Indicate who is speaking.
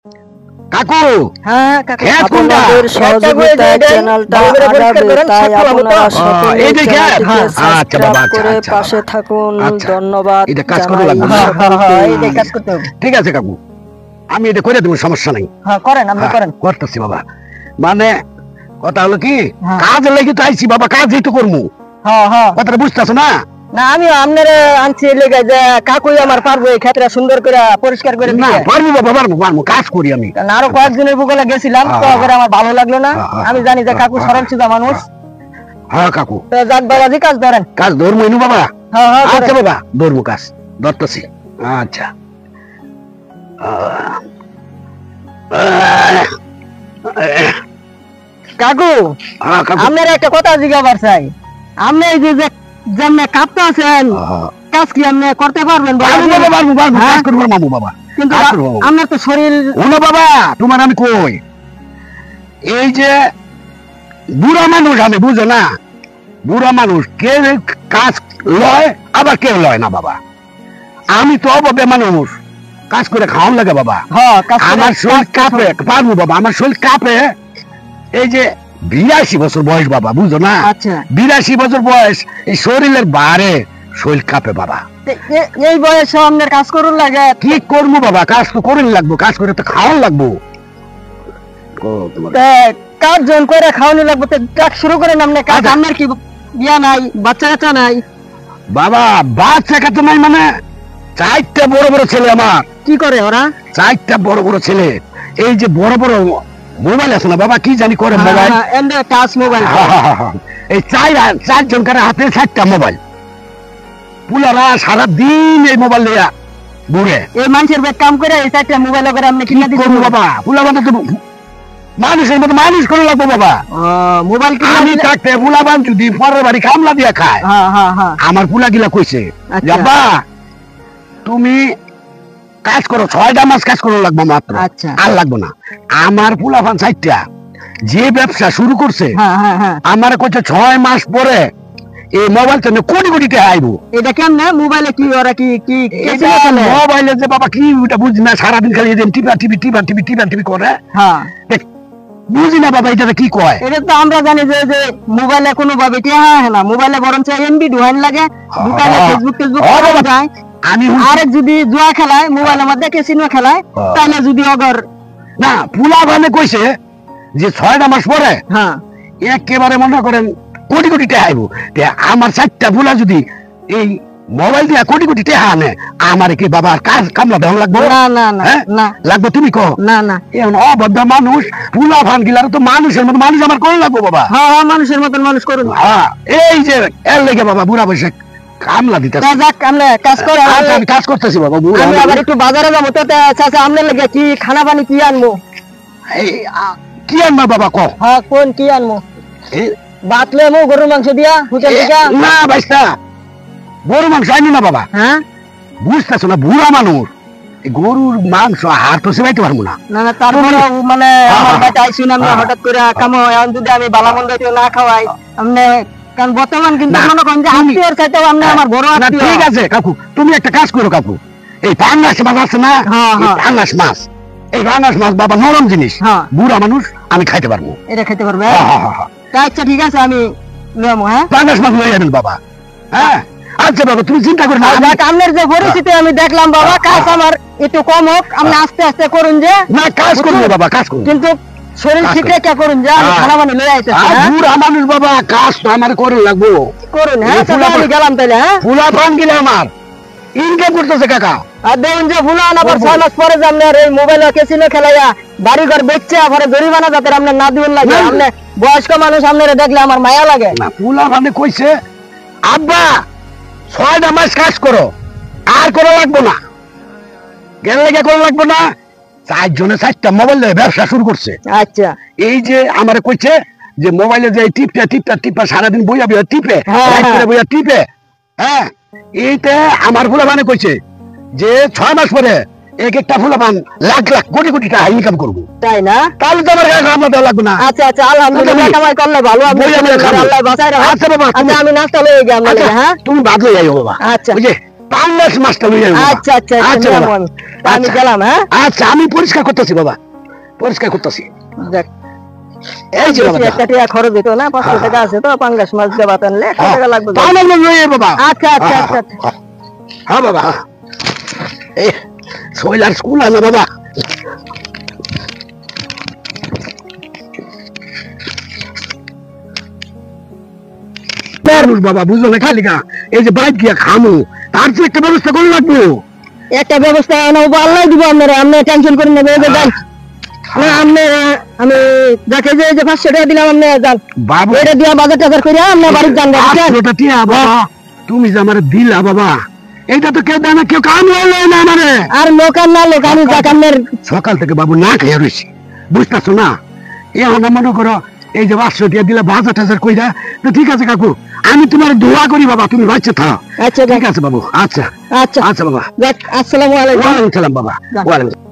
Speaker 1: কাকু
Speaker 2: হ্যাঁ কাকা,
Speaker 1: খেত কোনটা?
Speaker 2: আপনাদের সহযোগিতায় চ্যানেলটা আগাবে, তাই আপনারা সকলে
Speaker 1: এই যে খেত?
Speaker 2: চ্যানেলটিকে
Speaker 1: আচ্ছা
Speaker 2: সাবস্ক্রাইব
Speaker 1: বাবা, আচ্ছা,
Speaker 2: করে
Speaker 1: আচ্ছা
Speaker 2: পাশে
Speaker 1: বাবা।
Speaker 2: থাকুন।
Speaker 1: আচ্ছা,
Speaker 2: ধন্যবাদ
Speaker 1: এটা কাজ করা
Speaker 2: জানাই
Speaker 1: লাগবে না?
Speaker 2: সকলকে।
Speaker 3: এই কাজ করতে হবে।
Speaker 1: ঠিক আছে কাকু, আমি এটা করে দেবো, সমস্যা নাই।
Speaker 3: হ্যাঁ করেন, আপনি
Speaker 1: হ্যাঁ,
Speaker 3: করেন।
Speaker 1: করতেছি বাবা। মানে কথা হলো কি,
Speaker 3: হ্যাঁ।
Speaker 1: কাজ লেগে তো আইছি বাবা, কাজই তো করবো।
Speaker 3: হ্যাঁ হ্যাঁ।
Speaker 1: কথাটা বুঝতেছো না?
Speaker 3: না আমি আপনারে আনছি লেগে যে কাকুই আমার পারবো এই ক্ষেত্রে সুন্দর করে পরিষ্কার করে
Speaker 1: না
Speaker 3: দিতে।
Speaker 1: পারবো বাবা, পারবো, কাজ করি আমি।
Speaker 3: কারণ আরো কয়েকদিনের বুকলে গেছিলাম, তো
Speaker 1: হ্যাঁ,
Speaker 3: করে আমার ভালো লাগলো না।
Speaker 1: হ্যাঁ,
Speaker 3: আমি জানি যে কাকু
Speaker 1: হ্যাঁ,
Speaker 3: সরল সিধা মানুষ।
Speaker 1: হ্যাঁ কাকু,
Speaker 3: তো যাক বাবাজি, কাজ ধরেন।
Speaker 1: কাজ ধরবো ইনু বাবা।
Speaker 3: হ্যাঁ হ্যাঁ
Speaker 1: আচ্ছা
Speaker 3: ধরেন।
Speaker 1: বাবা, ধরবো, কাজ ধরতেছি। আচ্ছা
Speaker 3: কাকু
Speaker 1: কাকু,
Speaker 3: আপনার একটা কথা জিজ্ঞাবার চাই। আপনি এই যে যেমন কাঁপতে আছেন, কাজ কি আপনি করতে পারবেন?
Speaker 1: পারবো বাবা, পারবো,
Speaker 3: হ্যাঁ?
Speaker 1: কাজ করবো মামু বাবা।
Speaker 3: কিন্তু
Speaker 1: কাজ করবো।
Speaker 3: আপনার তো শরীর।
Speaker 1: ওনো বাবা, তোমার আমি কই, এই যে বুড়া মানুষ আমি, বুঝো না, বুড়া মানুষ কে কাজ লয় আবার কেউ লয় না বাবা। আমি তো অভাবে মানুষ, কাজ করে খাওয়ান লাগে বাবা।
Speaker 3: হ্যাঁ কাজ করে-
Speaker 1: আমার শরীর কাঁপে, পারবো বাবা, আমার শরীর কাঁপে। এই যে 82 বছর বয়স বাবা, বুঝো না,
Speaker 3: আচ্ছা
Speaker 1: 82 বছর বয়স, এই শরীরের বারে শরীর কাঁপে বাবা।
Speaker 3: এই বয়সে আপনার কাজ করুন লাগে।
Speaker 1: কি করবো বাবা, কাজ তো করেন লাগবো, কাজ করে তো খাওয়ান লাগবো।
Speaker 3: তা কাজ জন করে খাওয়ানো লাগবে, তো কাজ শুরু করেন আপনি। কাজ
Speaker 1: আচ্ছা।
Speaker 3: আপনার কি ইয়া নাই, বাচ্চা কাচ্চা নাই?
Speaker 1: বাবা বাচ্চা কাছে নাই মানে, 4টা বড় বড় ছেলে আমার,
Speaker 3: কি করে ওরা?
Speaker 1: 4টা বড় বড় ছেলে। এই যে বড় বড় মোবাইল আছে না বাবা, কি জানি করে মোবাইল।
Speaker 3: Touch mobile.
Speaker 1: এই 4জনকার হাতে 4টা মোবাইল। পুলারা সারাদিন এই মোবাইল নিয়ে ঘুরে।
Speaker 3: এই মানুষের বেশ কাম করে এই চারটা মোবাইল করে আপনি
Speaker 1: কি
Speaker 3: কিনে দিচ্ছেন
Speaker 1: করবো বাবা, পুলা বান্ধব তো মানুষের মতো মানুষ করে লাগবো বাবা।
Speaker 3: মোবাইল কিনে
Speaker 1: আমি
Speaker 3: দিলে-
Speaker 1: থাকতে পুলাবান যদি পরের বাড়ি কামলা দিয়া খায়,
Speaker 3: হ্যাঁ হ্যাঁ হ্যাঁ।
Speaker 1: আমার পুলা গিলা কইছে,
Speaker 3: আচ্ছা।
Speaker 1: বাবা তুমি কাজ করো, 6টা মাস কাজ করো লাগবো মাত্র,
Speaker 3: আচ্ছা।
Speaker 1: আর লাগবো না। আমার পুলাফান 4টা যে ব্যবসা শুরু করছে,
Speaker 3: হ্যাঁ হ্যাঁ হ্যাঁ।
Speaker 1: আমার কইছে 6 মাস পরে এই মোবাইল তো কোটি কোটি টাকা আইবো।
Speaker 3: এটা কেমনে মোবাইলে কি ওরা কি কি
Speaker 1: এটা মোবাইলে যে বাবা কি ওটা বুঝি না, সারাদিন খালি এদিন টিপা টিপি টিপা টিপি টিপা টিপি করে,
Speaker 3: হ্যাঁ
Speaker 1: বুঝি না বাবা এটা কি কয়।
Speaker 3: এটা তো আমরা জানি যে যে মোবাইলে কোনো ভাবে কি হ্যাঁ না, মোবাইলে বরঞ্চ এমবি ঢুকাইন লাগে, দোকানে ফেসবুক টেসবুক
Speaker 1: হ্যাঁ
Speaker 3: করা
Speaker 1: বাবা।
Speaker 3: যায়।
Speaker 1: আমি
Speaker 3: আর যদি জুয়া খেলায় মোবাইলের মধ্যে ক্যাসিনো খেলায়,
Speaker 1: হ্যাঁ।
Speaker 3: তাহলে যদি অগর
Speaker 1: না পুলাফানে কইছে যে 6টা মাস পরে
Speaker 3: হ্যাঁ
Speaker 1: একেবারে মনে করেন কোটি কোটি টাকা আইবো। তে আমার 4টা পুলা যদি এই মোবাইল দিয়া কোটি কোটি টাকা আনে, আমার কি বাবা কাজ কামলা দেওয়া লাগবো?
Speaker 3: না না না
Speaker 1: হ্যাঁ?
Speaker 3: না
Speaker 1: লাগবো, তুমি কো।
Speaker 3: না না।
Speaker 1: এখন অবদ্ধ মানুষ, পুলা ফান গিলার তো মানুষের মতো মানুষ আমার করে লাগবো বাবা।
Speaker 3: হ্যাঁ হ্যাঁ, মানুষের মতন মানুষ করুন।
Speaker 1: হ্যাঁ, এই যে এর লেগে বাবা বুড়া বসে কামলা দিতে।
Speaker 3: তা যাক, আমরা কাজ করে
Speaker 1: আমি কাজ করতেছি বাবা, বুড়া
Speaker 3: আমি আবার একটু বাজারে যাবো, তো চাচা আপনার লেগে কি খানা পানি কি আনবো?
Speaker 1: এই, কি আনবা বাবা কো।
Speaker 3: হ্যাঁ কোন কি আনবো?
Speaker 1: এই,
Speaker 3: ভাত লেমু গরুর মাংস দিয়া হোটেল থেকে?
Speaker 1: না ভাইস্তা, গরু মাংস আনি না বাবা,
Speaker 3: হ্যাঁ
Speaker 1: বুঝতেছো না, বুড়া মানুষ, এই গরুর মাংস হার তো সেবাইতে পারবো না।
Speaker 3: না না, তারপরে মানে আমার
Speaker 1: হ্যাঁ,
Speaker 3: বাড়িতে আইসুন আমরা,
Speaker 1: হ্যাঁ।
Speaker 3: হঠাৎ করে কামো এখন যদি আমি বালা মন্দ একটু না খাওয়াই আপনি, কারণ বর্তমান কিন্তু
Speaker 1: না,
Speaker 3: মনে করেন যে
Speaker 1: তুমি-
Speaker 3: আত্মীয়র চাইতেও আপনি আমার বড়
Speaker 1: না,
Speaker 3: আত্মীয়।
Speaker 1: ঠিক আছে কাকু, তুমি একটা কাজ করো কাকু, এই পাঙ্গাস মাছ আছে না,
Speaker 3: হ্যাঁ,
Speaker 1: এই
Speaker 3: হ্যাঁ।
Speaker 1: পাঙ্গাস মাছ, এই পাঙ্গাস মাছ বাবা নরম জিনিস,
Speaker 3: হ্যাঁ।
Speaker 1: বুড়া মানুষ আমি খাইতে পারবো।
Speaker 3: এটা খেতে পারবে?
Speaker 1: হ্যাঁ, হ্যাঁ, হ্যাঁ, হ্যাঁ।
Speaker 3: তা আচ্ছা ঠিক আছে, আমি নেবো। হ্যাঁ
Speaker 1: পাঙ্গাস মাছ লই যাবেন বাবা। হ্যাঁ, আচ্ছা বাবা তুমি চিন্তা করো না,
Speaker 3: আর যাক, আপনার যে পরিস্থিতি আমি দেখলাম বাবা, কাজ আমার একটু কম হোক, আপনি আস্তে আস্তে করুন যে,
Speaker 1: না কাজ করবো বাবা, কাজ করবো।
Speaker 3: কিন্তু শরীর
Speaker 1: কাজ
Speaker 3: ঠিক
Speaker 1: করুন।
Speaker 3: রেখে করুন যে, আমি
Speaker 1: হ্যাঁ।
Speaker 3: খানা পানি লয়ে আইতেছি।
Speaker 1: আর
Speaker 3: হ্যাঁ
Speaker 1: বুড়া মানুষ বাবা, কাজ তো আমার করে লাগবো।
Speaker 3: করুন। হ্যাঁ
Speaker 1: এই ফুলা
Speaker 3: তাহলে আমি গেলাম তাহলে। হ্যাঁ
Speaker 1: ফুলা পান গিলে আমার ইনকাম করতেছে কাকা।
Speaker 3: আর দেখুন যে ফুলান আবার
Speaker 1: করবো।
Speaker 3: 6 মাস পরে যে আপনার এই মোবাইল ক্যাসিনো খেলাইয়া বাড়ি ঘর বেচছে, পরে জরিমানা যাতে আপনার না দিবেন লাগে।
Speaker 1: না।
Speaker 3: আপনি বয়স্ক মানুষ, আপনারা দেখলে আমার মায়া লাগে।
Speaker 1: না ফুলা মানে কইছে আব্বা 6টা মাস কাজ করো, আর করা লাগবো না, গেলে লেগে করা লাগবো না। 4জনে 4টা মোবাইল দিয়ে ব্যবসা শুরু করছে।
Speaker 3: আচ্ছা
Speaker 1: এই যে আমার কইছে যে মোবাইলে যে টিপটা টিপটা টিপা সারাদিন বইয়া বইয়া টিপে,
Speaker 3: হ্যাঁ,
Speaker 1: রাত করে
Speaker 3: হ্যাঁ।
Speaker 1: বইয়া টিপে। হ্যাঁ, এইটা আমার ফুলা মানে কইছে যে 6 মাস পরে এক একটা ফুলা পান লাখ লাখ কোটি কোটি টাকা ইনকাম করবো।
Speaker 3: তাই না?
Speaker 1: তাহলে তো আমার কামলা দেওয়া লাগবে না।
Speaker 3: আচ্ছা আচ্ছা, আলহামদুলিল্লাহ,
Speaker 1: তুমি-
Speaker 3: কামাই করলে ভালো, আপনি
Speaker 1: বইয়া বইয়া খাবো।
Speaker 3: আল্লাহ বাঁচায় রাখুন।
Speaker 1: আচ্ছা বাবা,
Speaker 3: আচ্ছা আমি নাস্তা লয়ে গিয়ে আপনার
Speaker 1: আচ্ছা,
Speaker 3: লাগে। হ্যাঁ
Speaker 1: তুমি বাদ লই যাইও বাবা।
Speaker 3: আচ্ছা।
Speaker 1: ওই যে পাঙ্গাস মাছটা লইয়া আইবো বাবা।
Speaker 3: আচ্ছা আচ্ছা
Speaker 1: আচ্ছা
Speaker 3: আচ্ছা
Speaker 1: বাবা।
Speaker 3: আমি
Speaker 1: আচ্ছা।
Speaker 3: গেলাম হ্যাঁ
Speaker 1: আচ্ছা আমি পরিষ্কার করতেছি বাবা, পরিষ্কার করতেছি।
Speaker 3: দেখ
Speaker 1: এই যে বাবা
Speaker 3: বেশি একটা টাকা খরচ দিত না 500 টাকা আছে তো পাঙ্গাস মাছ দেবা তাহলে 100 টাকা লাগবে
Speaker 1: তাহলে লইয়া আইবো বাবা।
Speaker 3: আচ্ছা আচ্ছা আচ্ছা
Speaker 1: হ্যাঁ বাবা, এই শৈলার স্কুল আছে বাবা। মানুষ বাবা বুঝলো না খালি গা এই যে বাইক গিয়া খামু, তার তো একটা ব্যবস্থা করে লাগবো।
Speaker 3: একটা ব্যবস্থা আনাবো আল্লাহ দিব আপনারা, আপনি টেনশন করেন না বেগে যান না আপনি আমি দেখে যে 500 টাকা দিলাম আপনি যান
Speaker 1: বাবু
Speaker 3: এটা দিয়া বাজার টাজার করে আপনি বাড়ি যান
Speaker 1: আটশোটা টিয়া বাবা, তুমি যে আমার দিলা বাবা, এইটা তো কেউ দেয় না, কেউ কাম হলো না আমারে।
Speaker 3: আর লোক আর না লোক আমি যাক আপনার
Speaker 1: সকাল থেকে বাবু না খেয়ে রয়েছি, বুঝতেছো না? এখন মনে করো এই যে 500 টাকা দিলে বাজার টাজার কইরা, তো ঠিক আছে কাকু, আমি তোমার দোয়া করি বাবা, তুমি বাচ্চা থাও।
Speaker 3: আচ্ছা
Speaker 1: ঠিক আছে বাবু, আচ্ছা
Speaker 3: আচ্ছা
Speaker 1: আচ্ছা বাবা,
Speaker 3: যাক আসসালামু আলাইকুম
Speaker 1: ওয়ালাইকুম সালাম বাবা, ওয়ালাইকুম।